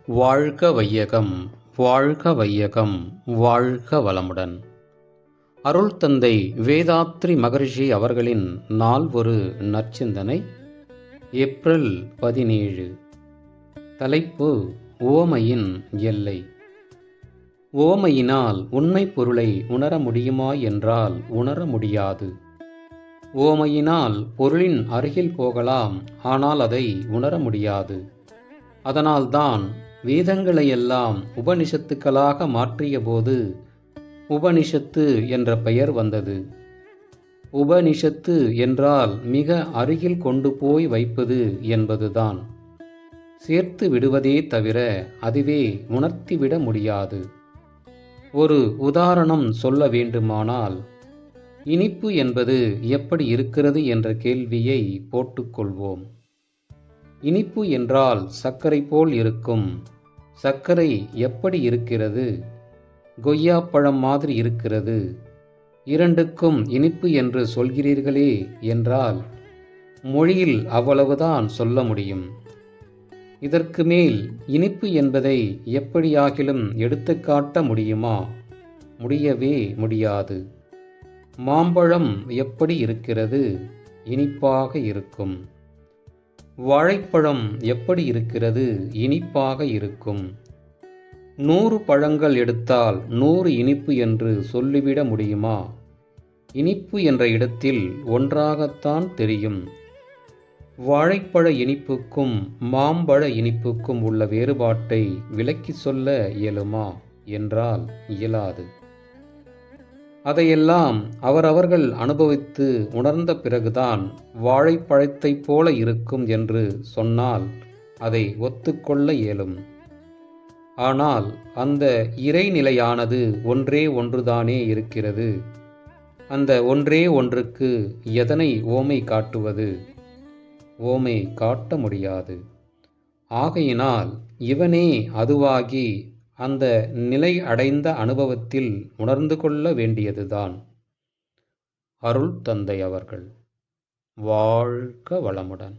வாழ்க வையகம், வாழ்க வையகம், வாழ்க வளமுடன். அருள் தந்தை வேதாத்ரி மகரிஷி அவர்களின் நாள் ஒரு நற்சிந்தனை. ஏப்ரல் 17. தலைப்பு: உவமையின் எல்லை. உவமையினால் உண்மை பொருளை உணர முடியுமா என்றால் உணர முடியாது. உவமையினால் பொருளின் அருகில் போகலாம், ஆனால் அதை உணர முடியாது. அதனால்தான் வேதங்களையெல்லாம் உபனிஷத்துக்களாக மாற்றியபோது உபனிஷத்து என்ற பெயர் வந்தது. உபனிஷத்து என்றால் மிக அருகில் கொண்டு போய் வைப்பது என்பதுதான். சேர்த்து விடுவதே தவிர அதுவே உணர்த்திவிட முடியாது. ஒரு உதாரணம் சொல்ல வேண்டுமானால், இனிப்பு என்பது எப்படி இருக்கிறது என்ற கேள்வியை போட்டுக்கொள்வோம். இனிப்பு என்றால் சர்க்கரை போல் இருக்கும். சர்க்கரை எப்படி இருக்கிறது? கொய்யாப்பழம் மாதிரி இருக்கிறது. இரண்டுக்கும் இனிப்பு என்று சொல்கிறீர்களே என்றால் மொழியில் அவ்வளவுதான் சொல்ல முடியும். இதற்கு மேல் இனிப்பு என்பதை எப்படியாகிலும் எடுத்துக்காட்ட முடியுமா? முடியவே முடியாது. மாம்பழம் எப்படி இருக்கிறது? இனிப்பாக இருக்கும். வாழைப்பழம் எப்படி இருக்கிறது? இனிப்பாக இருக்கும். 100 பழங்கள் எடுத்தால் 100 இனிப்பு என்று சொல்லிவிட முடியுமா? இனிப்பு என்ற இடத்தில் ஒன்றாகத்தான் தெரியும். வாழைப்பழ இனிப்புக்கும் மாம்பழ இனிப்புக்கும் உள்ள வேறுபாட்டை விளக்கி சொல்ல இயலுமா என்றால் இயலாது. அதையெல்லாம் அவரவர்கள் அனுபவித்து உணர்ந்த பிறகுதான் வாழைப்பழத்தைப் போல இருக்கும் என்று சொன்னால் அதை ஒத்துக்கொள்ள இயலும். ஆனால் அந்த இறைநிலையானது ஒன்றே ஒன்றுதானே இருக்கிறது. அந்த ஒன்றே ஒன்றுக்கு எதனை ஓமை காட்டுவது? ஓமை காட்ட முடியாது. ஆகையினால் இவனே அதுவாகி அந்த நிலை அடைந்த அனுபவத்தில் உணர்ந்து கொள்ள வேண்டியதுதான். அருள் தந்தை அவர்கள் வாழ்க வளமுடன்.